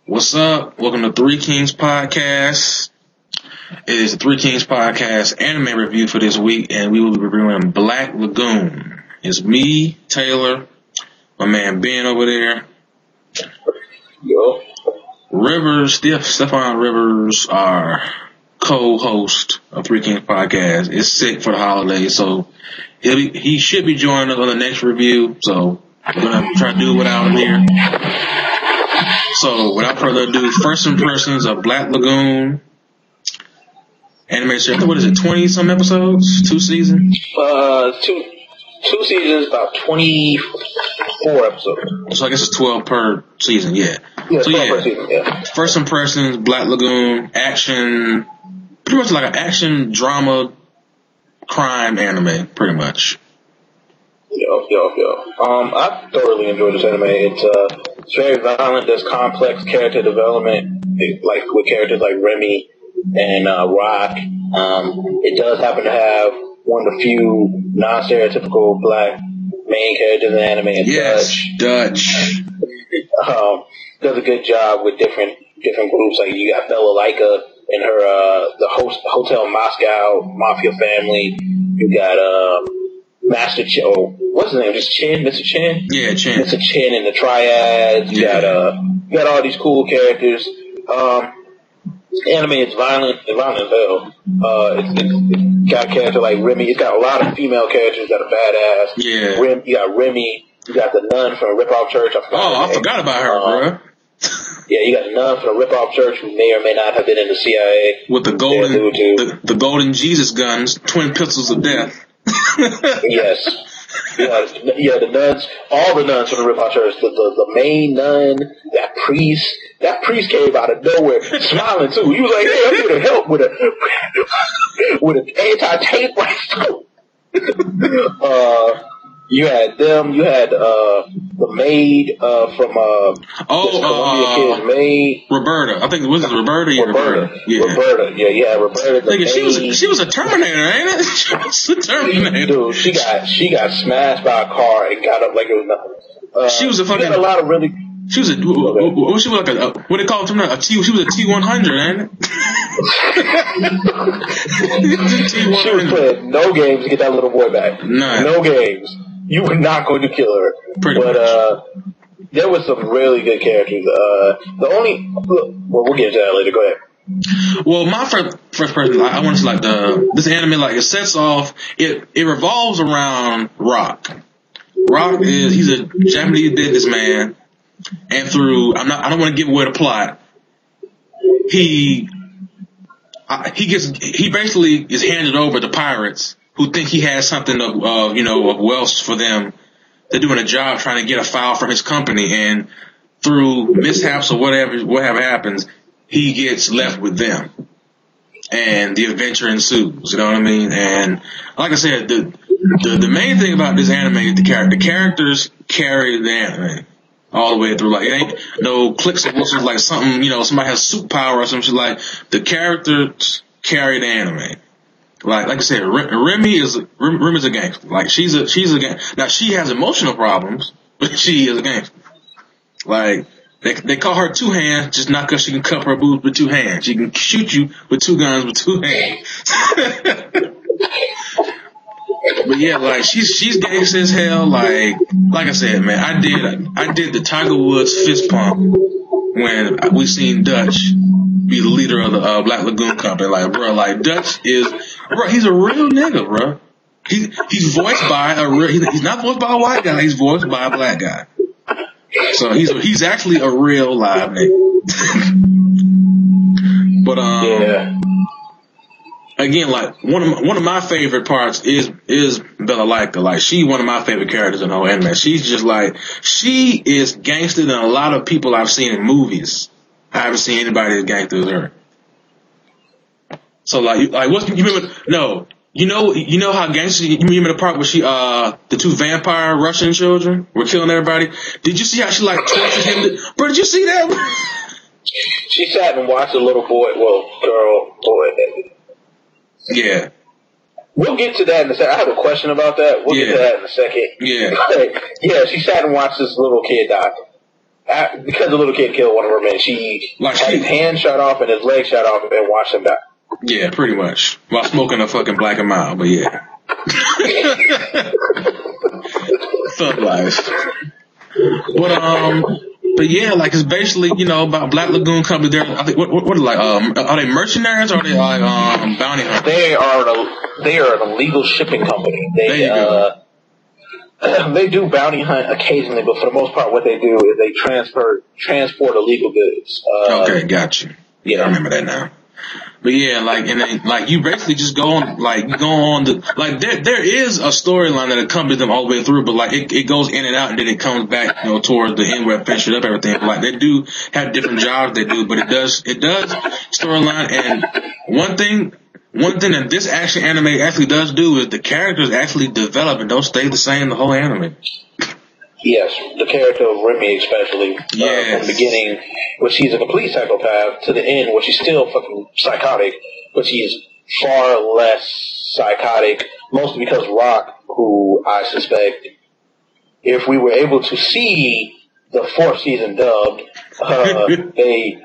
What's up? Welcome to 3Kings Podcast. It is the 3Kings Podcast anime review for this week, and we will be reviewing Black Lagoon. It's me, Taylor, my man Ben over there. Yo. Rivers, Stephon Rivers, our co-host of 3Kings Podcast, is sick for the holidays, so he should be joining us on the next review, so we're going to try to do it without him here. So, without further ado, first impressions of Black Lagoon. Anime series, what is it, 20-some episodes? 2 seasons? Two seasons, about 24 episodes. So I guess it's 12 per season, yeah. Yeah, so 12 per season, yeah. First impressions, Black Lagoon, action, pretty much like an action, drama, crime anime, pretty much. Yo. I thoroughly enjoyed this anime. It's very violent. There's complex character development, like with characters like Remy and Rock. It does happen to have one of the few non-stereotypical black main characters in the anime. Yes, Dutch. Does a good job with different groups. Like you got Bella Laika and her the Hotel Moscow Mafia family. You got Master Chin, what's his name? Just Chin, Mr. Chin? Yeah, Chin. Mr. Chin and the Triads. You got all these cool characters. Anime is violent as hell. It's got a character like Remy. It's got a lot of female characters that are badass. Yeah. You got Remy. You got the nun from the Ripoff Church. I forgot about her, bro. Yeah, you got the nun from the Ripoff Church who may or may not have been in the CIA. With the golden Jesus guns, twin pistols of death. Yes. Yeah, the nuns, all the nuns from the Ripoff Church, the main nun, that priest came out of nowhere, smiling too. He was like, "Hey, I'm here to help with an anti-tape rifle." You had them. You had the maid from Columbia Kid's maid, Roberta. I think was it Roberta? Roberta. Yeah, Roberta. Yeah, Roberta. She was a Terminator, ain't it? She was a Terminator. Dude, she got smashed by a car and got up like it was nothing. She was a fucking. A lot of really. She was she was like what they call it now? She was a T-100, ain't it? She was playing no games to get that little boy back. No games. You were not going to kill her. Pretty much. There was some really good characters. We'll get into that later. Go ahead. Well, my first person, I want to like this anime, like it sets off. It revolves around Rock. Rock he's a Japanese businessman, and I don't want to give away the plot. He basically is handed over to pirates who think he has something of wealth for them. They're doing a job trying to get a file from his company, and through mishaps or whatever happens, he gets left with them, and the adventure ensues. You know what I mean? And like I said, the main thing about this anime is the characters carry the anime all the way through. Like it ain't no clicks and whistles like something. Somebody has superpower or some shit. Like the characters carry the anime. Like I said, Remy is a gangster. Like she's a gangster. Now she has emotional problems, but she is a gangster. Like they call her two hands just not because she can cup her boobs with two hands. She can shoot you with two guns with two hands. But yeah, like she's gangster as hell. Like I said, man, I did the Tiger Woods fist pump when we seen Dutch be the leader of the Black Lagoon company. Like, bro, like Dutch he's a real nigga, bro. He's voiced by he's not voiced by a white guy. He's voiced by a black guy. So he's actually a real live nigga. But yeah. Again, like one of my favorite parts is Bella Laika. Like she one of my favorite characters in the whole anime. She's just like she is gangster than a lot of people I've seen in movies. I haven't seen anybody as gangster as her. So like what you remember? No, you know how gangster. You remember the part where the two vampire Russian children were killing everybody? Did you see how she like tortured him? Bro, did you see that? She sat and watched a little boy, boy. Yeah. We'll get to that in a second. I have a question about that. We'll get to that in a second. Yeah. Yeah, she sat and watched this little kid die. because the little kid killed one of her men, she had his hand shot off and his leg shot off and watched him die. Yeah, pretty much. While smoking a fucking Black and Mild, but yeah. Thug life. But yeah, like it's basically, about Black Lagoon Company. They're, I think, what like, are they mercenaries or are they like, bounty hunters? They are an illegal shipping company. They do bounty hunt occasionally, but for the most part, what they do is they transport illegal goods. Okay, got you. Yeah, I remember that now. But yeah, like, and then, like, you basically just go on there is a storyline that accompanies them all the way through, but like, it goes in and out and then it comes back, towards the end where it finishes up everything. Like, they do have different jobs they do, but it does storyline. And one thing that this action anime actually does do is the characters actually develop and don't stay the same the whole anime. Yes, the character of Remy especially, from the beginning, where she's a complete psychopath, to the end, where she's still fucking psychotic, but she's far less psychotic, mostly because Rock, who I suspect, if we were able to see the fourth season dubbed, they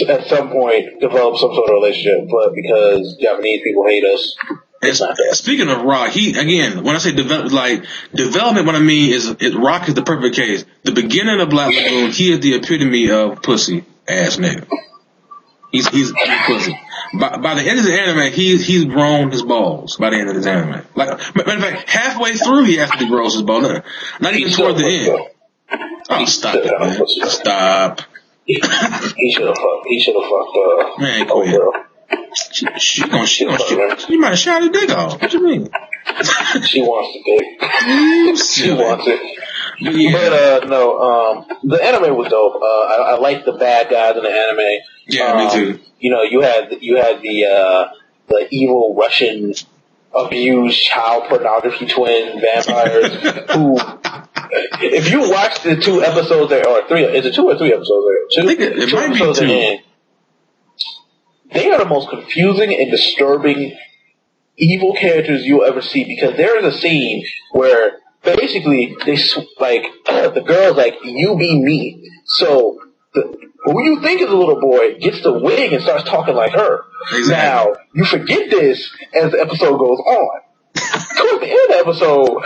at some point developed some sort of relationship, but because Japanese people hate us, it's not that. Speaking of Rock, when I say development, what I mean is Rock is the perfect case. The beginning of Black Lagoon, he is the epitome of pussy ass nigga. He's pussy. By the end of the anime, he's grown his balls. By the end of this anime, like matter of fact, halfway through he actually grows his balls. Not even toward the end. Oh, stop it, man! Stop. He should have fucked. Man, quit. Girl. She gonna shoot. You might have shot her dick off. What you mean? She wants the dick. She wants it. Yeah. But the anime was dope. I liked the bad guys in the anime. Yeah, me too. You had the evil Russian abused child pornography twin vampires who, if you watch the 2 episodes there, or 3, is it 2 or 3 episodes there? I think it might be 2. They are the most confusing and disturbing evil characters you'll ever see, because there is a scene where basically the girl's like, you be me. So who you think is a little boy gets the wig and starts talking like her. Exactly. Now, you forget this as the episode goes on. Towards the end of the episode,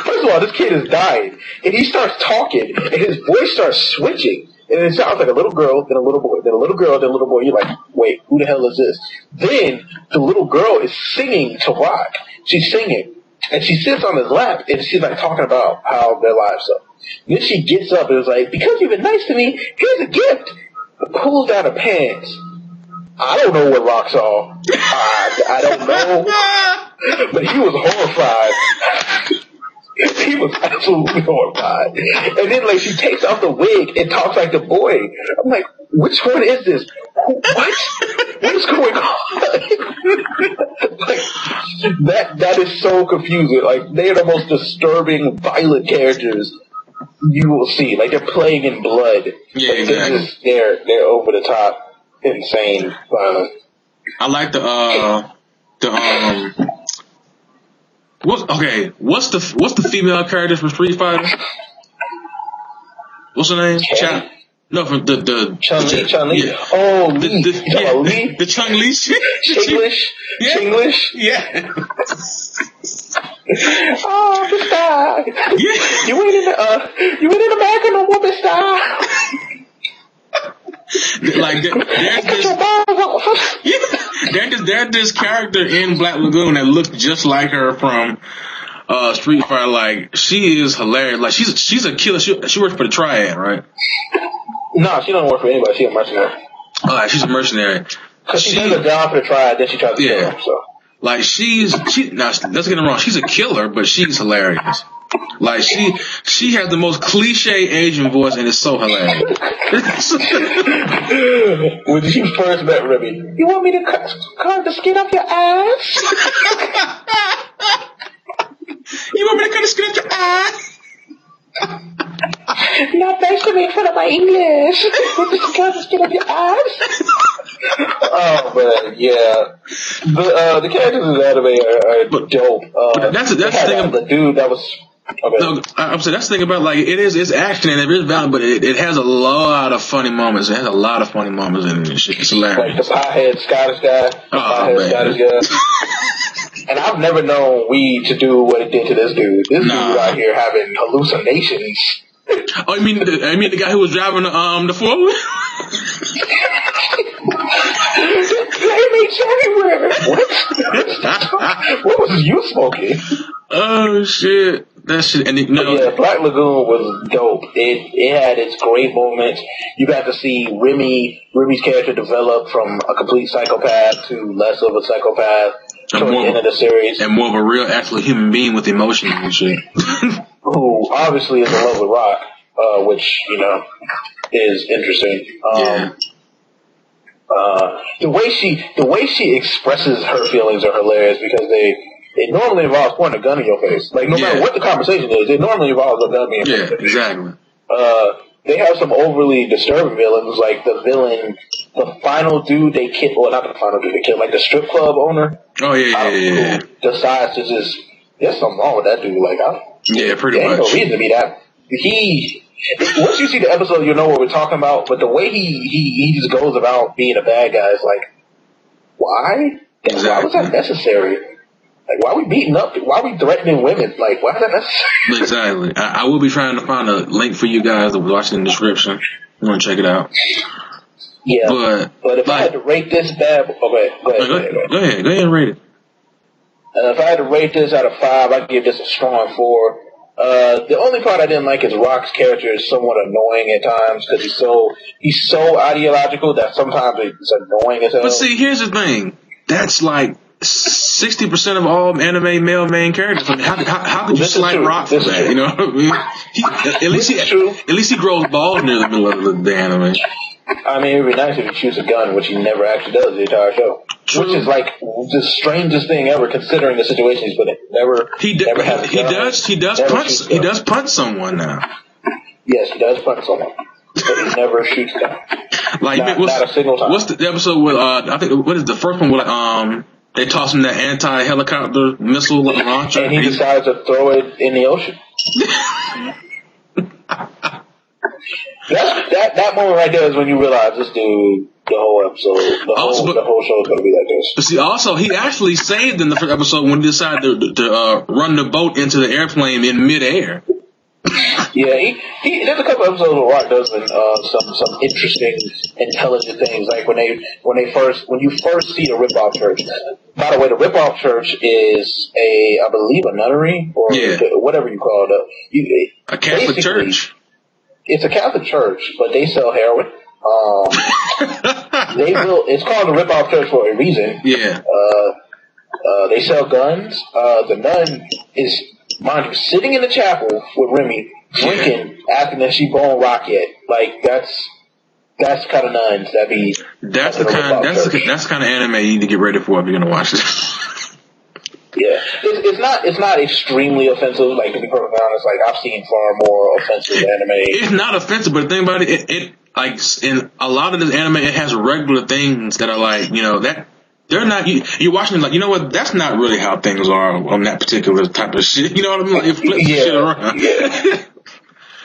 first of all, this kid is dying, and he starts talking, and his voice starts switching. And it sounds like a little girl, then a little boy, then a little girl, then a little boy. You're like, wait, who the hell is this? Then the little girl is singing to Rock. She's singing. And she sits on his lap, and she's like talking about how their lives are. Then she gets up and is like, because you've been nice to me, here's a gift. Pulls down her pants. I don't know what Rock saw. I don't know. But he was horrified. He was absolutely horrified. And then, like, she takes off the wig and talks like the boy. I'm like, which one is this? What? What is going on? Like, that is so confusing. Like, they are the most disturbing, violent characters you will see. Like, they're playing in blood. Yeah, like, exactly. They're over the top, insane violence. I like what's the female character from Street Fighter? What's her name? No, from the Chun-Li. Yeah. Oh, Lee. Lee? The Chun-Li shit? Chinglish? Yeah. Chinglish? Yeah. Oh, Mr. Yeah. You ain't in America no more, Mr. Like, there's this character in Black Lagoon that looks just like her from Street Fighter. Like, she is hilarious. Like, she's a killer. She works for the Triad, right? No, she don't work for anybody. She's a mercenary. She's a mercenary. Cause she does a job for the Triad, then she tries to kill him, so. Like, now, let's get it wrong. She's a killer, but she's hilarious. Like, she has the most cliche Asian voice, and it's so hilarious. When she first met Remy, you want me to carve the skin off your ass? You want me to cut the skin off your ass? Not thanks to me in front of my English. Want me to carve the skin off your ass? Oh man, yeah. The characters in the anime are dope. That's the thing. The dude that was Okay. No, I'm saying that's the thing about like it's action and it is violent, but it has a lot of funny moments. It has a lot of funny moments in it. It's hilarious. Like the pothead Scottish guy. Scottish guy. And I've never known weed to do what it did to this dude. This dude out here having hallucinations. Oh, you mean the guy who was driving the 4-wheel? Playmates everywhere. What? What was you smoking? Oh shit! That shit. And yeah, Black Lagoon was dope. It had its great moments. You got to see Remy's character develop from a complete psychopath to less of a psychopath toward the end of the series, and more of a real, actual human being with emotions and shit. Who obviously is in love with Rock, which is interesting. The way she expresses her feelings are hilarious because it normally involves pointing a gun in your face. Like no matter what the conversation is, it normally involves a gun being pointed. Yeah, exactly. They have some overly disturbing villains, like the final dude they killed. Well, not the final dude they killed, like the strip club owner. Oh yeah. Who decides to just there's something wrong with that dude. Like pretty much. Ain't no reason to be that. Once you see the episode, you'll know what we're talking about. But the way he just goes about being a bad guy is like, why? Exactly. Why was that necessary? Like, why are we beating up? Why are we threatening women? Like, why is that necessary? Exactly. I will be trying to find a link for you guys that was watching in the description. You want to check it out? Yeah. But if I had to rate this bad, go ahead and rate it. If I had to rate this out of 5, I'd give this a strong 4. The only part I didn't like is Rock's character is somewhat annoying at times because he's so ideological that sometimes it's annoying as hell. But see, here's the thing. That's like 60% of all anime male main characters. I mean, how could you slight Rock for that? You know what I mean? At least he grows bald near the middle of the anime. I mean, it would be nice if he shoots a gun, which he never actually does the entire show. True. Which is like the strangest thing ever, considering the situation he's put in. He does punch someone now. Yes, he does punch someone, but he never shoots them. Like not a single time. What's the episode with? I think what is the first one with? They toss him that anti-helicopter missile launcher, and he decides to throw it in the ocean. That moment right there is when you realize this dude, the whole episode, the whole show is going to be like this. But see, also, he actually saved in the first episode when he decided to run the boat into the airplane in midair. Yeah, there's a couple episodes where Rock does some interesting, intelligent things. Like when you first see the Rip-Off Church. By the way, the Rip-Off Church is I believe a nunnery or whatever you call it. A Catholic church. It's a Catholic church, but they sell heroin. It's called the Rip-Off Church for a reason. Yeah. They sell guns. The nun is, mind you, sitting in the chapel with Remy, drinking, asking if she bone Rock yet. Like that's kind of nuns. That's the kind of anime you need to get ready for if you're gonna watch it. Yeah, it's not extremely offensive. Like to be perfectly honest, like I've seen far more offensive anime. It's not offensive, but the thing about it like in a lot of this anime, it has regular things that are like that they're not. You're watching it like what? That's not really how things are on that particular type of shit. You know what I mean? Like, it flips shit around. Yeah.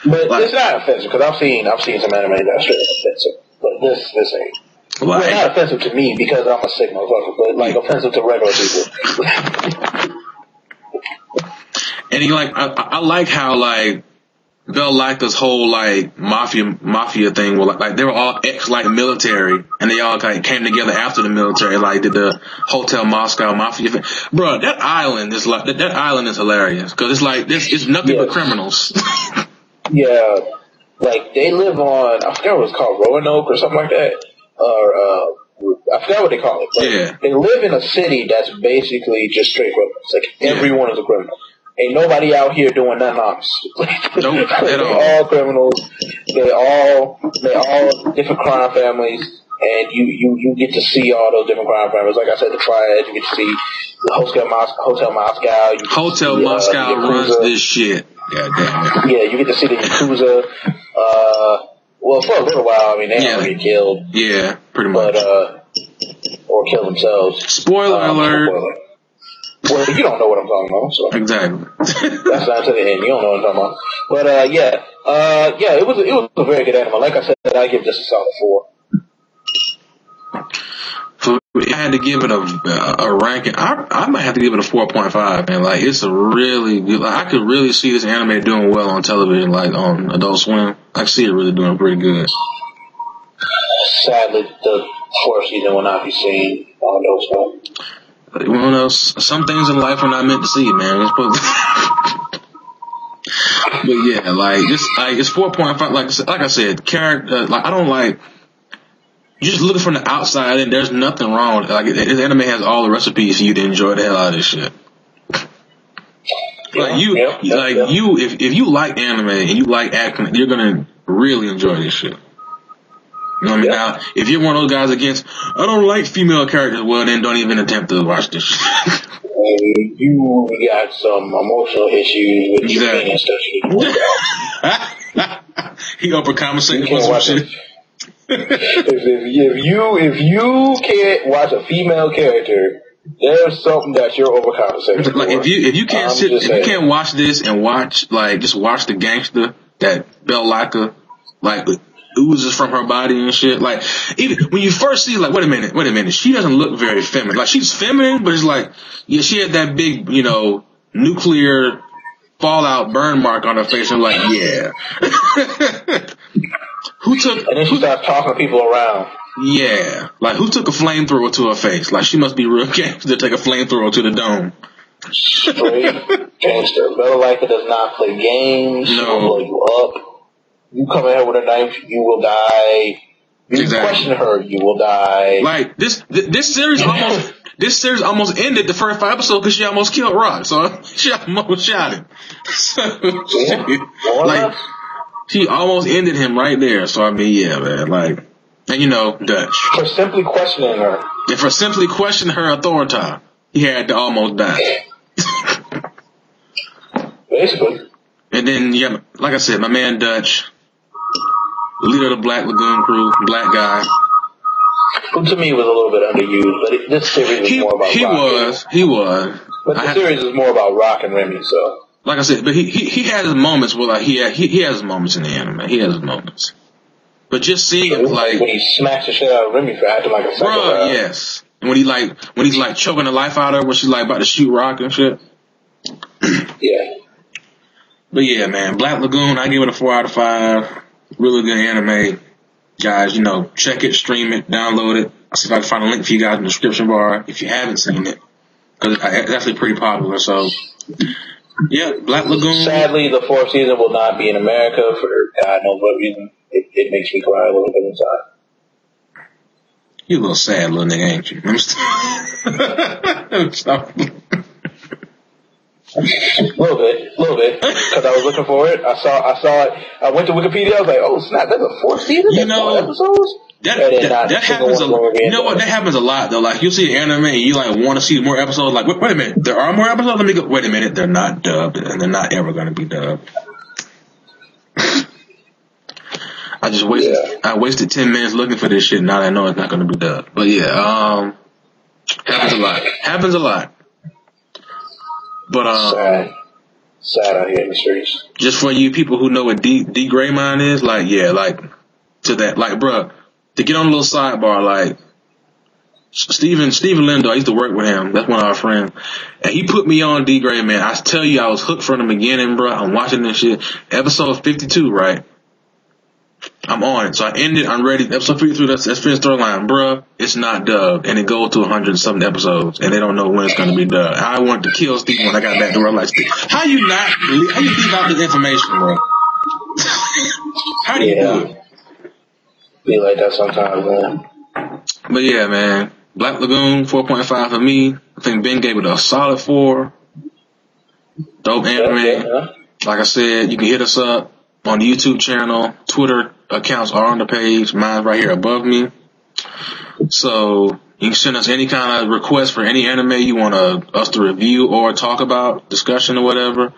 But like, it's not offensive because I've seen some anime that's straight offensive, but this ain't. Well, it's not offensive to me because I'm a sick motherfucker, but like offensive to regular people. And I like how like Bell liked this whole like mafia thing. Where like they were all military, and they all kind of came together after the military. Like did the Hotel Moscow mafia thing. Bro, that island is like that island is hilarious because it's like it's nothing but criminals. Yeah, like they live on I forgot what it's called, Roanoke or something like that. Or I forgot what they call it. But they live in a city that's basically just straight criminals. Like everyone is a criminal. Ain't nobody out here doing nothing honest. Nope, they're all criminals. They all different crime families, and you get to see all those different crime families. Like I said, the Triad. You get to see the Hotel Moscow. Hotel Moscow runs this shit. God damn it. Yeah, you get to see the Yakuza. Well, for a little while, I mean, they all get killed. Yeah, pretty much. But or kill themselves. Spoiler alert. Well, you don't know what I'm talking about, so. Exactly. That's not to the end. You don't know what I'm talking about. But, yeah, it was a very good anime. Like I said, I give this a solid 4. So I had to give it a ranking. I might have to give it a 4.5, man. Like, it's a really good, like, I could really see this anime doing well on television, like on Adult Swim. I can see it really doing pretty good. Sadly, the 4th season will not be seen on Adult Swim. Well, some things in life are not meant to see, man. We're supposed to but yeah, like, it's 4.5. Like I said, character, like, I don't like, you're just looking from the outside and there's nothing wrong. Like, this anime has all the recipes for you to enjoy the hell out of this shit. Like, if you like anime and you like acting, you're gonna really enjoy this shit. You know what I mean? Now, if you're one of those guys against, I don't like female characters, well, then don't even attempt to watch this shit. You got some emotional issues with your and stuff you need to work out. He overcompensated for some shit. If you can't watch a female character, there's something that you're overcompensating for. Like, if you can't watch this and just watch the gangster that Bell Laika, like, oozes from her body and shit. Like, even when you first see, like, wait a minute, she doesn't look very feminine. Like, she's feminine, but it's like, yeah, she had that big, nuclear fallout burn mark on her face. I'm like, yeah. And then she starts talking people around. Yeah. Like, who took a flamethrower to her face? Like, she must be real gangster to take a flamethrower to the dome. Straight gangster. Bella Laika does not play games. No. She will blow you up. You come in here with a knife, you will die. You question her, you will die. Like, this series almost ended the first 5 episodes because she almost killed Rock. So she almost shot him. She almost ended him right there. So I mean, yeah, man. Like, and Dutch. For simply questioning her. And for simply questioning her authority, he had to almost die. Basically. And then, yeah, like I said, my man Dutch, leader of the Black Lagoon crew, black guy. Who to me was a little bit underused, but this series is more about Rock. He was. But the series is more about Rock and Remy, so. Like I said, but he had his moments where, like, he has his moments in the anime. He has his moments. But just seeing him, like, when he smacks the shit out of Remy for acting like a psychopath. Yes. And when he's like choking the life out of her when she's like about to shoot Rock and shit. Yeah. But yeah, man, Black Lagoon, I give it a 4 out of 5. Really good anime. Guys, check it, stream it, download it. I'll see if I can find a link for you guys in the description bar if you haven't seen it. Because it's actually pretty popular, so. Yeah, Black Lagoon. Sadly, the 4th season will not be in America for God knows what reason. It makes me cry a little bit inside. You a little sad little nigga, ain't you? I'm A little bit, because I was looking for it. I saw it. I went to Wikipedia. I was like, "Oh snap! That's a 4th season. That's 4 episodes." That happens. You know what? That happens a lot though. Like, you see an anime and you like want to see more episodes. Like, wait a minute, there are more episodes. Let me go. Wait a minute, they're not dubbed, and they're not ever going to be dubbed. I wasted 10 minutes looking for this shit. Now I know it's not going to be dubbed. But yeah, happens a lot. But sad out here in the streets. Just for you people who know what D Gray Mine is, like, yeah, like, to that, like, bruh, to get on a little sidebar, like, Steven Lindo, I used to work with him. That's one of our friends. And he put me on D Gray, man. I tell you, I was hooked from the beginning, bruh. I'm watching this shit. Episode 52, right? I'm on it. So I'm ready. Episode 53, that's finished storyline, bruh. It's not dubbed. And it goes to 100-something episodes. And they don't know when it's going to be dubbed. I wanted to kill Steve when I got back to where I'm like, how you leave out this information, bro? How do you do it? Be like that sometimes, man. But yeah, man. Black Lagoon, 4.5 for me. I think Ben gave it a solid 4. Dope anime. Yeah. Like I said, you can hit us up on the YouTube channel. Twitter accounts are on the page. Mine's right here above me. So you can send us any kind of request for any anime you want us to review or talk about, discussion or whatever.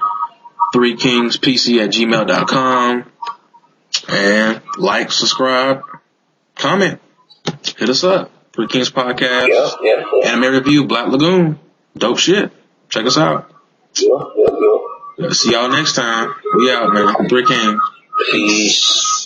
3kingspc@gmail.com. And like, subscribe, comment, hit us up. 3 Kings Podcast. Yeah. Anime review, Black Lagoon. Dope shit. check us out. Yeah. See y'all next time. We out, man. 3Kings. Peace.